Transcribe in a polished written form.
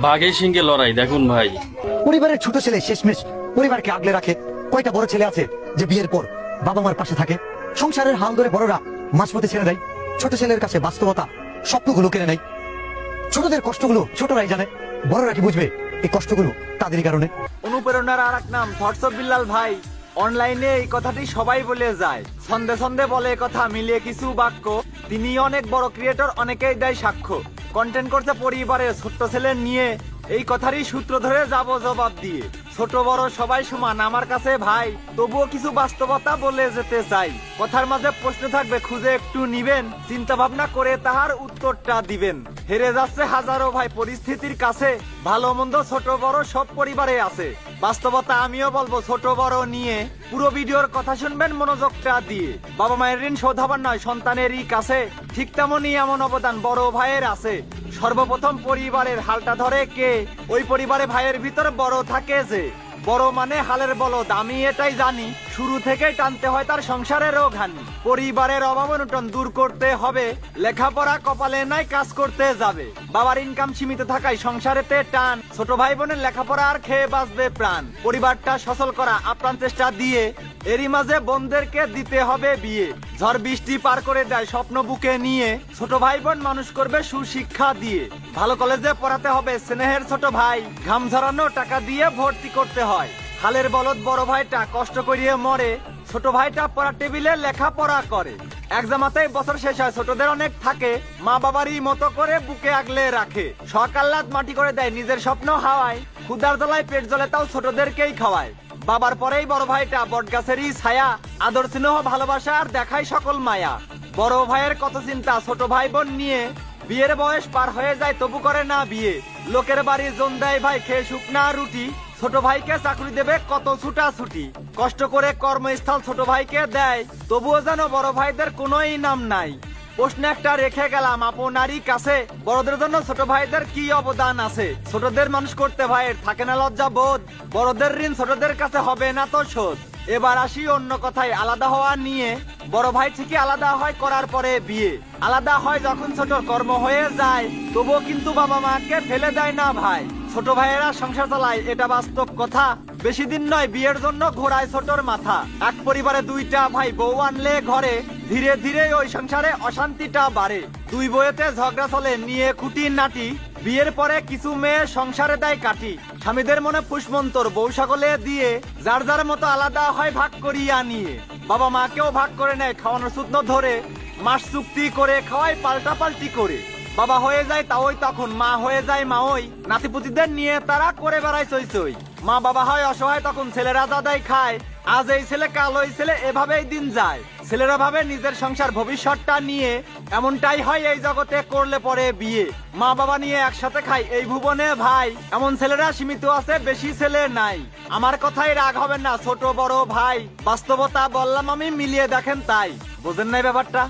বাঘের সঙ্গে লড়াই দেখুন ভাই। পরিবারের ছোট ছেলে শেষমেশ পরিবারকে আগলে রাখে। কয়টা বড় ছেলে আছে যে বিয়ের পর বাবা মার পাশে থাকে? সংসারের হাল ধরে বড়রা মাঝপথে ছেড়ে দেয়। ছোট ছেলের কাছে বাস্তবতা স্বপ্নগুলো কেড়ে নেয়। ছোটদের কষ্টগুলো ছোটরাই জানে, বড়রা কি বুঝবে এই কষ্টগুলো তাদেরই কারণে। অনুপ্রেরণার আর এক নাম থটস অফ বিল্লাল ভাই। অনলাইনে এই কথাটি সবাই বলে যায়, ছন্দে ছন্দে বলে কথা মিলিয়ে কিছু বাক্য। তিনি অনেক বড় ক্রিয়েটর, অনেকেই দেয় সাক্ষ্য। কন্টেন্ট করতে পরিবারের ছোট্ট ছেলে নিয়ে, এই কথারই সূত্র ধরে যাব জবাব দিয়ে। ছোট বড় সবাই সমান আমার কাছে ভাই, তবুও কিছু বাস্তবতা বলে যেতে চাই। কথার মাঝে প্রশ্ন থাকবে, খুঁজে একটু নিবেন, চিন্তা ভাবনা করে তাহার উত্তরটা দিবেন। হেরে যাচ্ছে হাজারো ভাই পরিস্থিতির কাছে, ভালো মন্দ ছোট বড় সব পরিবারে আছে। বাস্তবতা আমিও বলবো ছোট বড় নিয়ে, পুরো ভিডিওর কথা শুনবেন মনোযোগটা দিয়ে। বাবা মায়ের ঋণ শোধ হবার নয় সন্তানেরই কাছে, ঠিক তেমনই এমন অবদান বড় ভাইয়ের আছে। সর্বপ্রথম পরিবারের হালটা ধরে কে? ওই পরিবারে ভাইয়ের ভিতর বড় থাকে যে। বড় মানে হালের বলদ, আমি এটাই জানি। শুরু থেকেই টানতে হয় তার সংসারেরও ঘানি। পরিবারের অভাব অনটন দূর করতে হবে, লেখাপড়া কপালে নাই কাজ করতে যাবে। বাবার ইনকাম সীমিত থাকায় সংসারেতে টান, ছোট ভাই বোনের লেখাপড়া আর খেয়ে বাঁচবে প্রাণ। পরিবারটা সচল করা আপ্রাণ চেষ্টা দিয়ে, এরই মাঝে বোনদেরকে দিতে হবে বিয়ে। ঝড় বৃষ্টি পার করে দেয় স্বপ্ন বুকে নিয়ে, ছোট ভাই বোন মানুষ করবে সুশিক্ষা দিয়ে। ভালো কলেজে পড়াতে হবে স্নেহের ছোট ভাই, ঘাম ঝরানো টাকা দিয়ে ভর্তি করতে হয়। হালের বলদ বড় ভাইটা কষ্ট করিয়ে মরে, ছোট ভাইটা পড়া টেবিলে লেখাপড়া করে। এক জামাতেই বছর শেষ হয়, ছোটদের অনেক থাকে, মা বাবারই মতো করে বুকে আগলে রাখে। সকাল্লাদ মাটি করে দেয় নিজের স্বপ্ন হাওয়ায়, ক্ষুধার জ্বালায় পেট জ্বলে তাও ছোটদেরকেই খাওয়ায়। বাবার পরেই বড় ভাইটা বটগাছেরই ছায়া, আদর স্নেহ ভালোবাসা আর দেখায় সকল মায়া। বড় ভাইয়ের কত চিন্তা ছোট ভাই বোন নিয়ে, বিয়ের বয়স পার হয়ে যায় তবু করে না বিয়ে। লোকের বাড়ি জন দেয় ভাই খেয়ে শুকনা রুটি, ছোট ভাইকে চাকরি দেবে কত ছুটাছুটি। কষ্ট করে কর্মস্থল ছোট ভাইকে দেয়, তবুও যেন বড় ভাইদের কোনো ইনাম নাই। প্রশ্ন একটা রেখে গেলাম আপনারই কাছে, বড়দের জন্য ছোট ভাইদের কি অবদান আছে? ছোটদের মানুষ করতে ভাইয়ের থাকে না লজ্জা বোধ, বড়দের ঋণ ছোটদের কাছে হবে না তো শোধ। এবার আসি অন্য কথায়, আলাদা হওয়া নিয়ে। বড় ভাই ঠিকই আলাদা হয় করার পরে বিয়ে, আলাদা হয় যখন ছোট কর্ম হয়ে যায়, তবুও কিন্তু বাবা মাকে ফেলে দেয় না ভাই। ছোট ভাইয়েরা সংসার চালায় এটা বাস্তব কথা, বেশি দিন নয় বিয়ের জন্য ঘোরায় ছোটর মাথা। এক পরিবারে দুইটা ভাই বউ আনলে ঘরে, ধীরে ধীরে ওই সংসারে অশান্তিটা বাড়ে। দুই বইয়েতে ঝগড়া চলে নিয়ে খুঁটি নাটি, বিয়ের পরে কিছু মেয়ে সংসারে দেয় কাটি। স্বামীদের মনে পুষ্মন্তর বউ সকলে দিয়ে, যার যার মতো আলাদা হয় ভাগ করিয়া নিয়ে। বাবা মাকেও ভাগ করে নেয় খাওয়ানোর সূত্র ধরে, মাস চুক্তি করে খাওয়ায় পাল্টা পাল্টি করে। বাবা হয়ে যায় তাওই তখন, মা হয়ে যায় মা ওই, নাতিপুতিদের নিয়ে তারা করে বেড়ায় চই চই। মা বাবা হয় অসহায় তখন, ছেলেরা দাদাই খায়। আজ এই ছেলে কাল ওই ছেলে, এভাবেই দিন যায়। ছেলেরা ভাবে নিজের সংসার ভবিষ্যৎটা নিয়ে, এমনটাই হয় এই জগতে করলে পরে বিয়ে। মা বাবা নিয়ে একসাথে খায় এই ভুবনে ভাই, এমন ছেলেরা সীমিত আছে বেশি ছেলে নাই। আমার কথাই রাগ হবেন না ছোট বড় ভাই, বাস্তবতা বললাম আমি মিলিয়ে দেখেন তাই। বোঝেন নাই ব্যাপারটা?